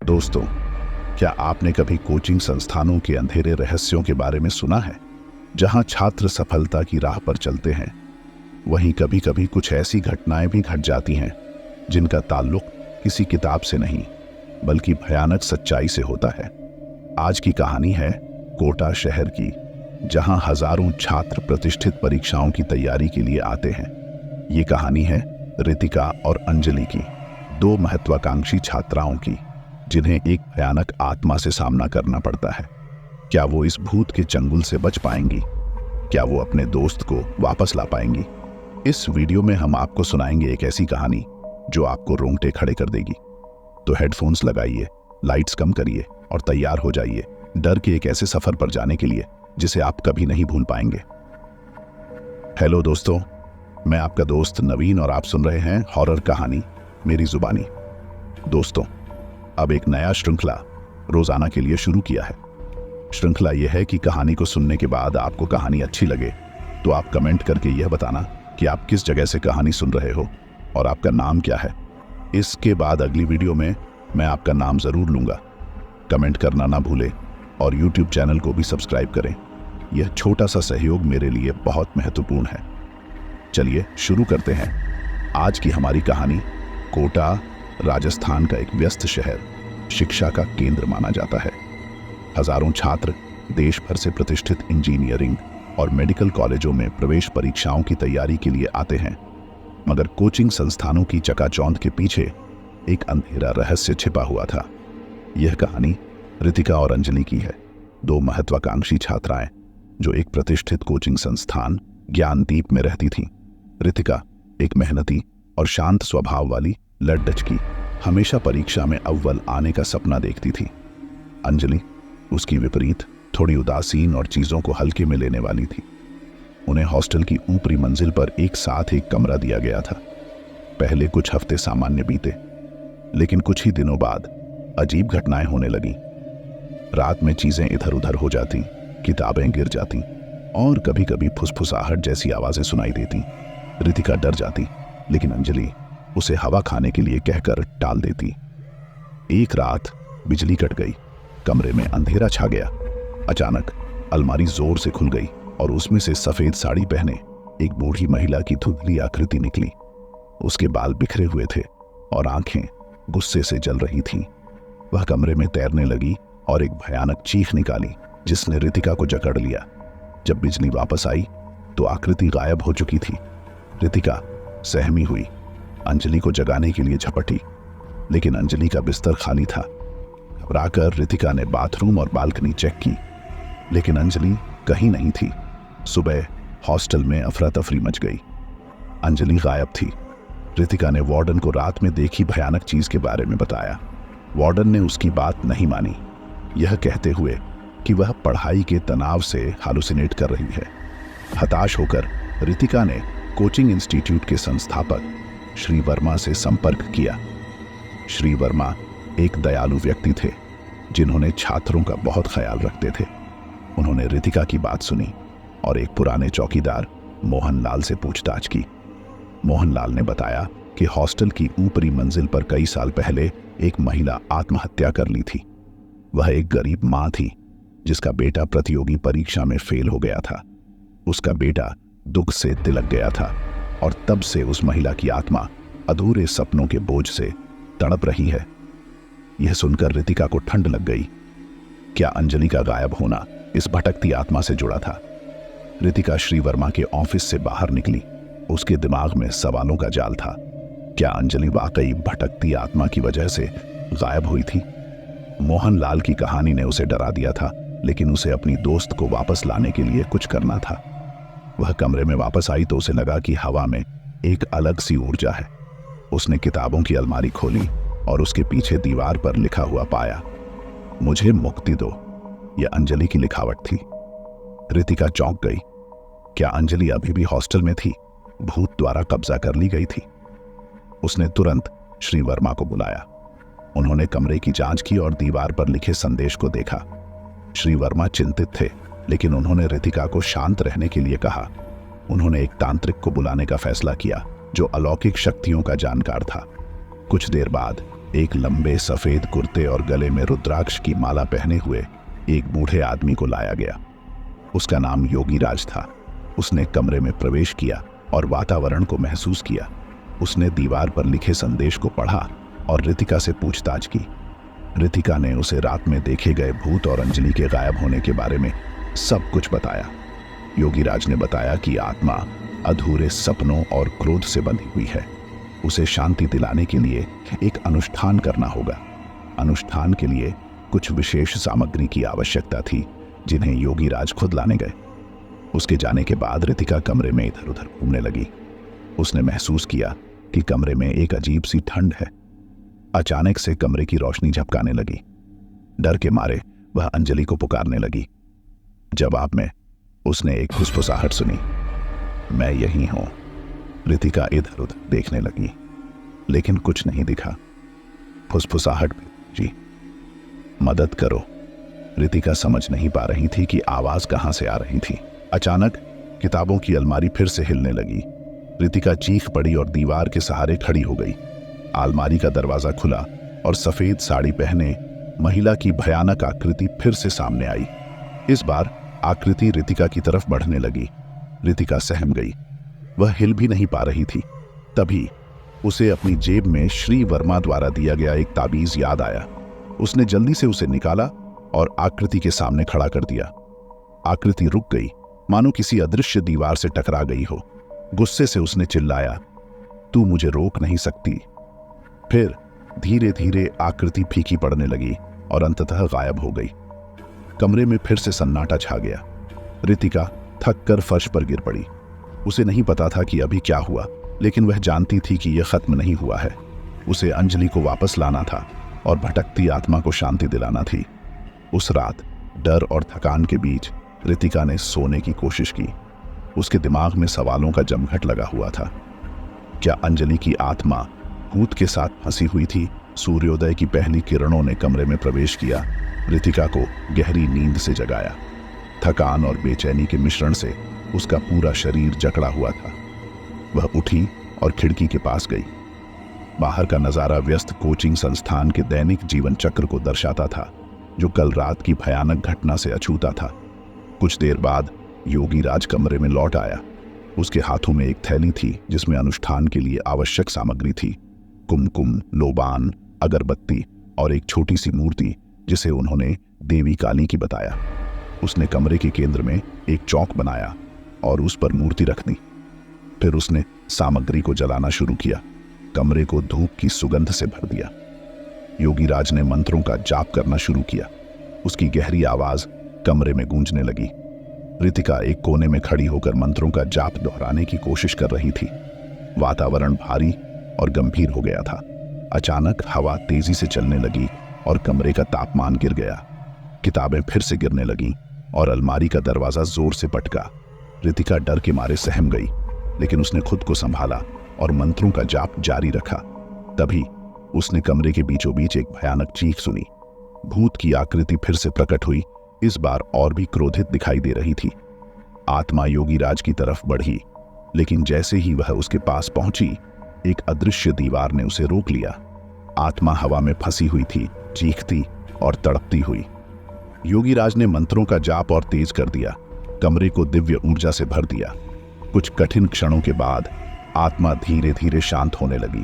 दोस्तों, क्या आपने कभी कोचिंग संस्थानों के अंधेरे रहस्यों के बारे में सुना है? जहां छात्र सफलता की राह पर चलते हैं, वहीं कभी कभी कुछ ऐसी घटनाएं भी घट जाती हैं जिनका ताल्लुक किसी किताब से नहीं बल्कि भयानक सच्चाई से होता है। आज की कहानी है कोटा शहर की, जहां हजारों छात्र प्रतिष्ठित परीक्षाओं की तैयारी के लिए आते हैं। ये कहानी है रितिका और अंजलि की, दो महत्वाकांक्षी छात्राओं की, जिन्हें एक भयानक आत्मा से सामना करना पड़ता है। क्या वो इस भूत के चंगुल से बच पाएंगी? क्या वो अपने दोस्त को वापस ला पाएंगी? इस वीडियो में हम आपको सुनाएंगे एक ऐसी कहानी जो आपको रोंगटे खड़े कर देगी। तो हेडफोन्स लगाइए, लाइट्स कम करिए और तैयार हो जाइए डर के एक ऐसे सफर पर जाने के लिए जिसे आप कभी नहीं भूल पाएंगे। हेलो दोस्तों, मैं आपका दोस्त नवीन और आप सुन रहे हैं हॉरर कहानी मेरी जुबानी। दोस्तों, अब एक नया श्रृंखला रोजाना के लिए शुरू किया है। श्रृंखला यह है कि कहानी को सुनने के बाद आपको कहानी अच्छी लगे तो आप कमेंट करके यह बताना कि आप किस जगह से कहानी सुन रहे हो और आपका नाम क्या है। इसके बाद अगली वीडियो में मैं आपका नाम जरूर लूंगा। कमेंट करना ना भूलें और यूट्यूब चैनल को भी सब्सक्राइब करें। यह छोटा सा सहयोग मेरे लिए बहुत महत्वपूर्ण है। चलिए शुरू करते हैं। आज की हमारी कहानी कोटा, राजस्थान का एक व्यस्त शहर, शिक्षा का केंद्र माना जाता है। हजारों छात्र देश भर से प्रतिष्ठित इंजीनियरिंग और मेडिकल कॉलेजों में प्रवेश परीक्षाओं की तैयारी के लिए आते हैं, मगर कोचिंग संस्थानों की चकाचौंध के पीछे एक अंधेरा रहस्य छिपा हुआ था। यह कहानी रितिका और अंजलि की है, दो महत्वाकांक्षी छात्राएं जो एक प्रतिष्ठित कोचिंग संस्थान ज्ञानदीप में रहती थीं। रितिका एक मेहनती और शांत स्वभाव वाली लड़की, हमेशा परीक्षा में अव्वल आने का सपना देखती थी। अंजलि उसकी विपरीत थोड़ी उदासीन और चीजों को हल्के में लेने वाली थी। उन्हें हॉस्टल की ऊपरी मंजिल पर एक साथ एक कमरा दिया गया था। पहले कुछ हफ्ते सामान्य बीते, लेकिन कुछ ही दिनों बाद अजीब घटनाएं होने लगी। रात में चीजें इधर उधर हो जाती, किताबें गिर जाती और कभी कभी फुसफुसाहट जैसी आवाजें सुनाई देती। रितिका डर जाती, लेकिन अंजलि उसे हवा खाने के लिए कहकर टाल देती। एक रात बिजली कट गई, कमरे में अंधेरा छा गया। अचानक अलमारी जोर से खुल गई और उसमें से सफेद साड़ी पहने एक बूढ़ी महिला की धुंधली आकृति निकली। उसके बाल बिखरे हुए थे और आंखें गुस्से से जल रही थीं। वह कमरे में तैरने लगी और एक भयानक चीख निकाली जिसने रितिका को जकड़ लिया। जब बिजली वापस आई तो आकृति गायब हो चुकी थी। रितिका सहमी हुई, अंजलि को जगाने के लिए झपटी, लेकिन अंजलि का बिस्तर खाली था। घबराकर रितिका ने बाथरूम और बालकनी चेक की, लेकिन अंजलि कहीं नहीं थी। सुबह हॉस्टल में अफरा तफरी मच गई। अंजलि गायब थी। रितिका ने वार्डन को रात में देखी भयानक चीज के बारे में बताया। वार्डन ने उसकी बात नहीं मानी, यह कहते हुए कि वह पढ़ाई के तनाव से हालुसिनेट कर रही है। हताश होकर रितिका ने कोचिंग इंस्टीट्यूट के संस्थापक श्री वर्मा से संपर्क किया। श्री वर्मा एक दयालु व्यक्ति थे जिन्होंने छात्रों का बहुत ख्याल रखते थे। उन्होंने रितिका की बात सुनी और एक पुराने चौकीदार मोहनलाल से पूछताछ की। मोहनलाल ने बताया कि हॉस्टल की ऊपरी मंजिल पर कई साल पहले एक महिला आत्महत्या कर ली थी। वह एक गरीब मां थी जिसका बेटा प्रतियोगी परीक्षा में फेल हो गया था। उसका बेटा दुख से तिलक गया था और तब से उस महिला की आत्मा अधूरे सपनों के बोझ से तड़प रही है। यह सुनकर रितिका को ठंड लग गई। क्या अंजलि का गायब होना इस भटकती आत्मा से जुड़ा था? रितिका श्री वर्मा के ऑफिस से बाहर निकली। उसके दिमाग में सवालों का जाल था। क्या अंजलि वाकई भटकती आत्मा की वजह से गायब हुई थी? मोहनलाल की कहानी ने उसे डरा दिया था, लेकिन उसे अपनी दोस्त को वापस लाने के लिए कुछ करना था। वह कमरे में वापस आई तो उसे लगा कि हवा में एक अलग सी ऊर्जा है। उसने किताबों की अलमारी खोली और उसके पीछे दीवार पर लिखा हुआ पाया, मुझे मुक्ति दो। यह अंजलि की लिखावट थी। रितिका चौंक गई। क्या अंजलि अभी भी हॉस्टल में थी? भूत द्वारा कब्जा कर ली गई थी। उसने तुरंत श्री वर्मा को बुलाया। उन्होंने कमरे की जांच की और दीवार पर लिखे संदेश को देखा। श्री वर्मा चिंतित थे, लेकिन उन्होंने रितिका को शांत रहने के लिए कहा। उन्होंने एक तांत्रिक को बुलाने का फैसला किया जो अलौकिक शक्तियों का जानकार था। कुछ देर बाद एक लंबे सफेद कुर्ते और गले में रुद्राक्ष की माला पहने हुए एक बूढ़े आदमी को लाया गया। उसका नाम योगीराज था। उसने कमरे में प्रवेश किया और वातावरण को महसूस किया। उसने दीवार पर लिखे संदेश को पढ़ा और रितिका से पूछताछ की। रितिका ने उसे रात में देखे गए भूत और अंजलि के गायब होने के बारे में सब कुछ बताया। योगीराज ने बताया कि आत्मा अधूरे सपनों और क्रोध से बंधी हुई है। उसे शांति दिलाने के लिए एक अनुष्ठान करना होगा। अनुष्ठान के लिए कुछ विशेष सामग्री की आवश्यकता थी, जिन्हें योगीराज खुद लाने गए। उसके जाने के बाद रितिका कमरे में इधर उधर घूमने लगी। उसने महसूस किया कि कमरे में एक अजीब सी ठंड है। अचानक से कमरे की रोशनी झपकाने लगी। डर के मारे वह अंजलि को पुकारने लगी। जवाब में उसने एक फुसफुसाहट सुनी, मैं यही हूं। रितिका इधर उधर देखने लगी, लेकिन कुछ नहीं दिखा। फुसफुसाहट जी, मदद करो। रितिका समझ नहीं पा रही थी कि आवाज कहां से आ रही थी। अचानक किताबों की अलमारी फिर से हिलने लगी। रितिका चीख पड़ी और दीवार के सहारे खड़ी हो गई। अलमारी का दरवाजा खुला और सफेद साड़ी पहने महिला की भयानक आकृति फिर से सामने आई। इस बार आकृति रितिका की तरफ बढ़ने लगी। रितिका सहम गई। वह हिल भी नहीं पा रही थी। तभी उसे अपनी जेब में श्री वर्मा द्वारा दिया गया एक ताबीज याद आया। उसने जल्दी से उसे निकाला और आकृति के सामने खड़ा कर दिया। आकृति रुक गई, मानो किसी अदृश्य दीवार से टकरा गई हो। गुस्से से उसने चिल्लाया, तू मुझे रोक नहीं सकती। फिर धीरे धीरे आकृति फीकी पड़ने लगी और अंततः गायब हो गई। कमरे में फिर से सन्नाटा छा गया। रितिका थक कर फर्श पर गिर पड़ी। उसे नहीं पता था कि अभी क्या हुआ, लेकिन वह जानती थी कि यह खत्म नहीं हुआ है। उसे अंजलि को वापस लाना था और भटकती आत्मा को शांति दिलाना थी। उस रात डर और थकान के बीच रितिका ने सोने की कोशिश की। उसके दिमाग में सवालों का जमघट लगा हुआ था। क्या अंजलि की आत्मा भूत के साथ फंसी हुई थी? सूर्योदय की पहली किरणों ने कमरे में प्रवेश किया, रितिका को गहरी नींद से जगाया। थकान और बेचैनी के मिश्रण से उसका पूरा शरीर जकड़ा हुआ था। वह उठी और खिड़की के पास गई। बाहर का नजारा व्यस्त कोचिंग संस्थान के दैनिक जीवन चक्र को दर्शाता था, जो कल रात की भयानक घटना से अछूता था। कुछ देर बाद योगीराज कमरे में लौट आया। उसके हाथों में एक थैली थी जिसमें अनुष्ठान के लिए आवश्यक सामग्री थी। कुमकुम, लोबान, अगरबत्ती और एक छोटी सी मूर्ति जिसे उन्होंने देवी काली की बताया। उसने कमरे के केंद्र में एक चौक बनाया और उस पर मूर्ति रख दी। फिर उसने सामग्री को जलाना शुरू किया। कमरे को धूप की सुगंध से भर दिया। योगीराज ने मंत्रों का जाप करना शुरू किया। उसकी गहरी आवाज कमरे में गूंजने लगी। रितिका एक कोने में खड़ी होकर मंत्रों का जाप दोहराने की कोशिश कर रही थी। वातावरण भारी और गंभीर हो गया था। अचानक हवा तेजी से चलने लगी और कमरे का तापमान गिर गया। किताबें फिर से गिरने लगीं और अलमारी का दरवाजा जोर से पटका। रितिका डर के मारे सहम गई, लेकिन उसने खुद को संभाला और मंत्रों का जाप जारी रखा। तभी उसने कमरे के बीचों बीच एक भयानक चीख सुनी। भूत की आकृति फिर से प्रकट हुई, इस बार और भी क्रोधित दिखाई दे रही थी। आत्मा योगीराज की तरफ बढ़ी, लेकिन जैसे ही वह उसके पास पहुंची, एक अदृश्य दीवार ने उसे रोक लिया। आत्मा हवा में फंसी हुई थी, चीखती और तड़पती हुई। योगीराज ने मंत्रों का जाप और तेज कर दिया, कमरे को दिव्य ऊर्जा से भर दिया। कुछ कठिन क्षणों के बाद आत्मा धीरे धीरे शांत होने लगी।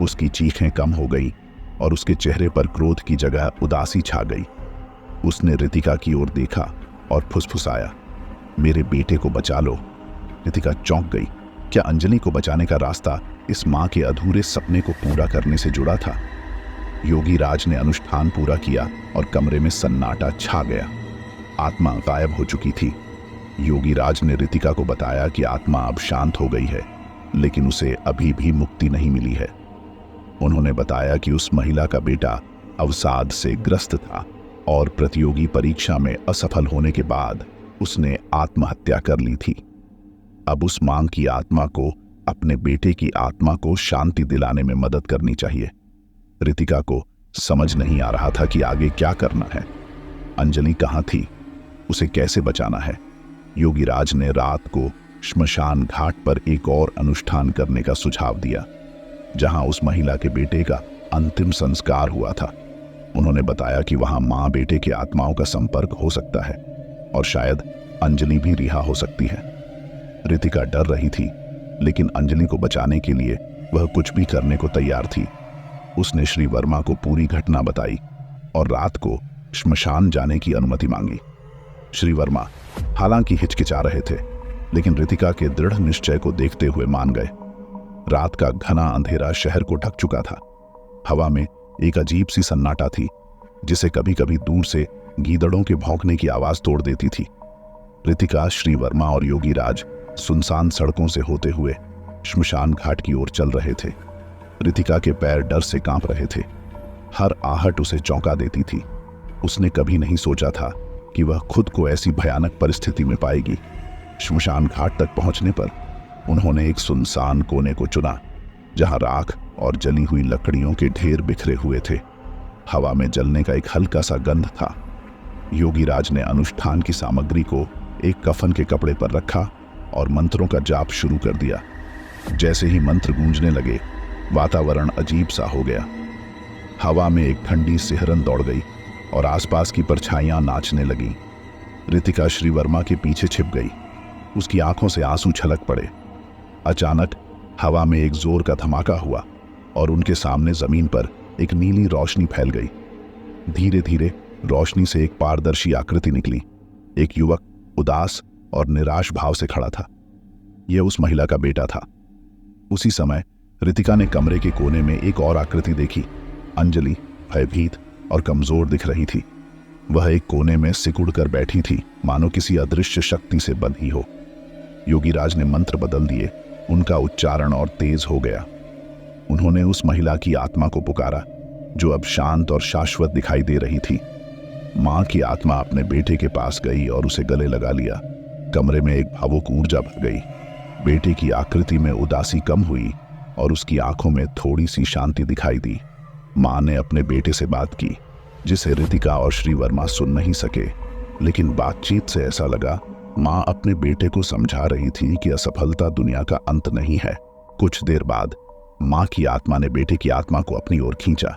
उसकी चीखें कम हो गई और उसके चेहरे पर क्रोध की जगह उदासी छा गई। उसने रितिका की ओर देखा और फुसफुसाया, मेरे बेटे को बचा लो। रितिका चौंक गई। क्या अंजलि को बचाने का रास्ता इस मां के अधूरे सपने को पूरा करने से जुड़ा था? योगीराज ने अनुष्ठान पूरा किया और कमरे में सन्नाटा छा गया। आत्मा गायब हो चुकी थी। योगीराज ने रितिका को बताया कि आत्मा अब शांत हो गई है, लेकिन उसे अभी भी मुक्ति नहीं मिली है। उन्होंने बताया कि उस महिला का बेटा अवसाद से ग्रस्त था और प्रतियोगी परीक्षा में असफल होने के बाद उसने आत्महत्या कर ली थी। अब उस मां की आत्मा को अपने बेटे की आत्मा को शांति दिलाने में मदद करनी चाहिए। रितिका को समझ नहीं आ रहा था कि आगे क्या करना है। अंजलि कहाँ थी? उसे कैसे बचाना है? योगीराज ने रात को श्मशान घाट पर एक और अनुष्ठान करने का सुझाव दिया, जहां उस महिला के बेटे का अंतिम संस्कार हुआ था। उन्होंने बताया कि वहां मां बेटे के आत्माओं का संपर्क हो सकता है और शायद अंजलि भी रिहा हो सकती है। रितिका डर रही थी, लेकिन अंजलि को बचाने के लिए वह कुछ भी करने को तैयार थी। उसने श्री वर्मा को पूरी घटना बताई और रात को श्मशान जाने की अनुमति मांगी। श्री वर्मा हालांकि हिचकिचा रहे थे, लेकिन रितिका के दृढ़ निश्चय को देखते हुए मान गए। रात का घना अंधेरा शहर को ढक चुका था। हवा में एक अजीब सी सन्नाटा थी, जिसे कभी कभी दूर से गीदड़ों के भौंकने की आवाज तोड़ देती थी। रितिका, श्री वर्मा और योगीराज सुनसान सड़कों से होते हुए श्मशान घाट की ओर चल रहे थे। रितिका के पैर डर से कांप रहे थे। हर आहट उसे चौंका देती थी। उसने कभी नहीं सोचा था कि वह खुद को ऐसी भयानक परिस्थिति में पाएगी। श्मशान घाट तक पहुंचने पर उन्होंने एक सुनसान कोने को चुना, जहां राख और जली हुई लकड़ियों के ढेर बिखरे हुए थे। हवा में जलने का एक हल्का सा गंध था। योगीराज ने अनुष्ठान की सामग्री को एक कफन के कपड़े पर रखा और मंत्रों का जाप शुरू कर दिया। जैसे ही मंत्र गूंजने लगे, वातावरण अजीब सा हो गया। हवा में एक ठंडी सिहरन दौड़ गई और आसपास की परछाइयां नाचने लगीं। रितिका श्री वर्मा के पीछे छिप गई। उसकी आंखों से आंसू छलक पड़े। अचानक हवा में एक जोर का धमाका हुआ और उनके सामने जमीन पर एक नीली रोशनी फैल गई। धीरे धीरे रोशनी से एक पारदर्शी आकृति निकली। एक युवक उदास और निराश भाव से खड़ा था। यह उस महिला का बेटा था। उसी समय रितिका ने कमरे के कोने में एक और आकृति देखी। अंजलि भयभीत और कमजोर दिख रही थी। वह एक कोने में सिकुड़ कर बैठी थी, मानो किसी अदृश्य शक्ति से बंधी हो। योगीराज ने मंत्र बदल दिए। उनका उच्चारण और तेज हो गया। उन्होंने उस महिला की आत्मा को पुकारा, जो अब शांत और शाश्वत दिखाई दे रही थी। मां की आत्मा अपने बेटे के पास गई और उसे गले लगा लिया। कमरे में एक भावुक ऊर्जा भर गई। बेटे की आकृति में उदासी कम हुई और उसकी आंखों में थोड़ी सी शांति दिखाई दी। मां ने अपने बेटे से बात की, जिसे रितिका और श्री वर्मा सुन नहीं सके, लेकिन बातचीत से ऐसा लगा मां अपने बेटे को समझा रही थी कि असफलता दुनिया का अंत नहीं है। कुछ देर बाद मां की आत्मा ने बेटे की आत्मा को अपनी ओर खींचा।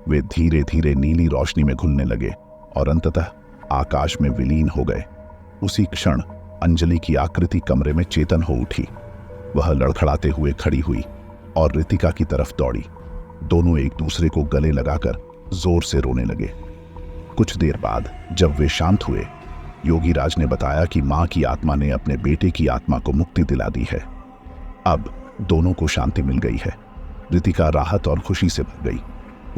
वे धीरे धीरे नीली रोशनी में घुलने लगे और अंततः आकाश में विलीन हो गए। उसी क्षण अंजलि की आकृति कमरे में चेतन हो उठी। वह लड़खड़ाते हुए खड़ी हुई और रितिका की तरफ दौड़ी। दोनों एक दूसरे को गले लगाकर जोर से रोने लगे। कुछ देर बाद जब वे शांत हुए, योगीराज ने बताया कि मां की आत्मा ने अपने बेटे की आत्मा को मुक्ति दिला दी है। अब दोनों को शांति मिल गई है। रितिका राहत और खुशी से भर गई।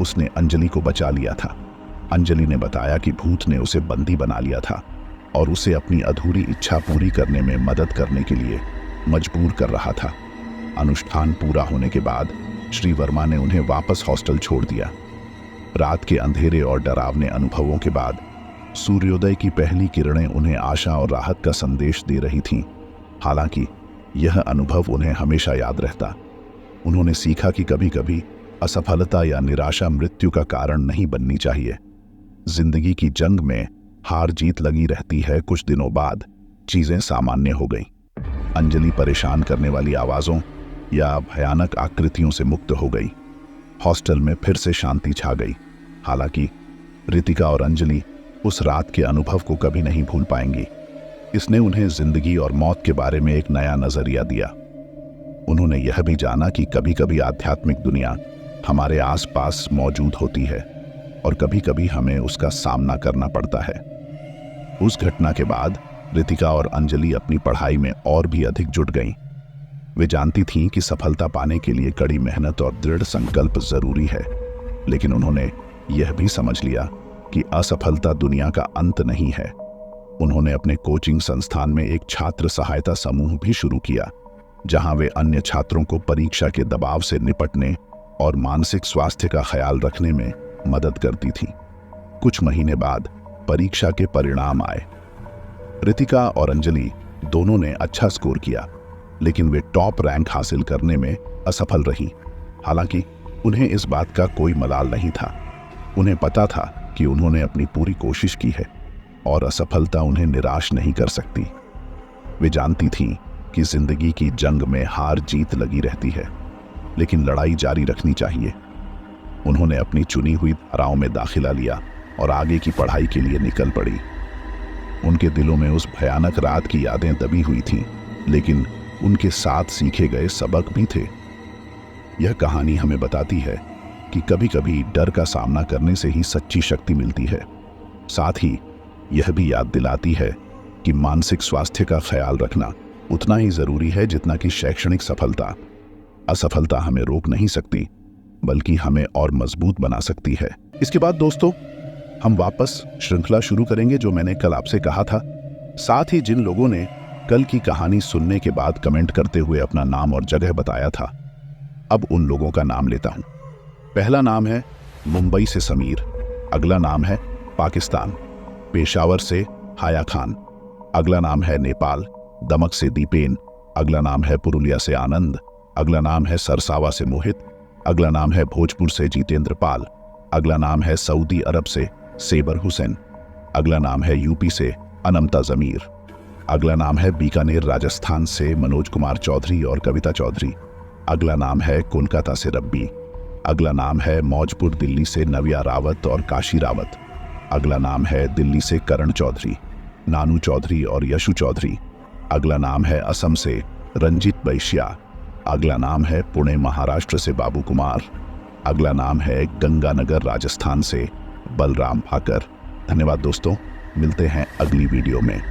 उसने अंजलि को बचा लिया था। अंजलि ने बताया कि भूत ने उसे बंदी बना लिया था और उसे अपनी अधूरी इच्छा पूरी करने में मदद करने के लिए मजबूर कर रहा था। अनुष्ठान पूरा होने के बाद श्री वर्मा ने उन्हें वापस हॉस्टल छोड़ दिया। रात के अंधेरे और डरावने अनुभवों के बाद सूर्योदय की पहली किरणें उन्हें आशा और राहत का संदेश दे रही थीं। हालांकि यह अनुभव उन्हें हमेशा याद रहता। उन्होंने सीखा कि कभी कभी असफलता या निराशा मृत्यु का कारण नहीं बननी चाहिए। जिंदगी की जंग में हार जीत लगी रहती है। कुछ दिनों बाद चीजें सामान्य हो गईं। अंजलि परेशान करने वाली आवाजों या भयानक आकृतियों से मुक्त हो गई। हॉस्टल में फिर से शांति छा गई। हालांकि रितिका और अंजलि उस रात के अनुभव को कभी नहीं भूल पाएंगी। इसने उन्हें जिंदगी और मौत के बारे में एक नया नजरिया दिया। उन्होंने यह भी जाना कि कभी कभी आध्यात्मिक दुनिया हमारे आसपास मौजूद होती है और कभी कभी हमें उसका सामना करना पड़ता है। उस घटना के बाद रितिका और अंजलि अपनी पढ़ाई में और भी अधिक जुट गईं। वे जानती थीं कि सफलता पाने के लिए कड़ी मेहनत और दृढ़ संकल्प जरूरी है, लेकिन उन्होंने यह भी समझ लिया कि असफलता दुनिया का अंत नहीं है। उन्होंने अपने कोचिंग संस्थान में एक छात्र सहायता समूह भी शुरू किया, जहां वे अन्य छात्रों को परीक्षा के दबाव से निपटने और मानसिक स्वास्थ्य का ख्याल रखने में मदद करती थी। कुछ महीने बाद परीक्षा के परिणाम आए। रितिका और अंजलि दोनों ने अच्छा स्कोर किया, लेकिन वे टॉप रैंक हासिल करने में असफल रही। हालांकि उन्हें इस बात का कोई मलाल नहीं था। उन्हें पता था कि उन्होंने अपनी पूरी कोशिश की है और असफलता उन्हें निराश नहीं कर सकती। वे जानती थीं कि जिंदगी की जंग में हार जीत लगी रहती है, लेकिन लड़ाई जारी रखनी चाहिए। उन्होंने अपनी चुनी हुई धाराओं में दाखिला लिया और आगे की पढ़ाई के लिए निकल पड़ी। उनके दिलों में उस भयानक रात की यादें दबी हुई थीं, लेकिन उनके साथ सीखे गए सबक भी थे। यह कहानी हमें बताती है कि कभी-कभी डर का सामना करने से ही सच्ची शक्ति मिलती है। साथ ही यह भी याद दिलाती है कि मानसिक स्वास्थ्य का ख्याल रखना उतना ही जरूरी है जितना कि शैक्षणिक सफलता। असफलता हमें रोक नहीं सकती, बल्कि हमें और मजबूत बना सकती है। इसके बाद दोस्तों, हम वापस श्रृंखला शुरू करेंगे जो मैंने कल आपसे कहा था। साथ ही जिन लोगों ने कल की कहानी सुनने के बाद कमेंट करते हुए अपना नाम और जगह बताया था, अब उन लोगों का नाम लेता हूं। पहला नाम है मुंबई से समीर। अगला नाम है पाकिस्तान, पेशावर से हाया खान। अगला नाम है नेपाल, दमक से दीपेन। अगला नाम है पुरुलिया से आनंद। अगला नाम है सरसावा से मोहित। अगला नाम है भोजपुर से जितेंद्र पाल। अगला नाम है सऊदी अरब से सेबर हुसैन। अगला नाम है यूपी से अनमता जमीर। अगला नाम है बीकानेर राजस्थान से मनोज कुमार चौधरी और कविता चौधरी। अगला नाम है कोलकाता से रब्बी। अगला नाम है मौजपुर दिल्ली से नव्या रावत और काशी रावत। अगला नाम है दिल्ली से करण चौधरी, नानू चौधरी और यशु चौधरी। अगला नाम है असम से रंजीत बैश्या। अगला नाम है पुणे महाराष्ट्र से बाबू कुमार। अगला नाम है गंगानगर राजस्थान से बलराम भाकर। धन्यवाद दोस्तों, मिलते हैं अगली वीडियो में।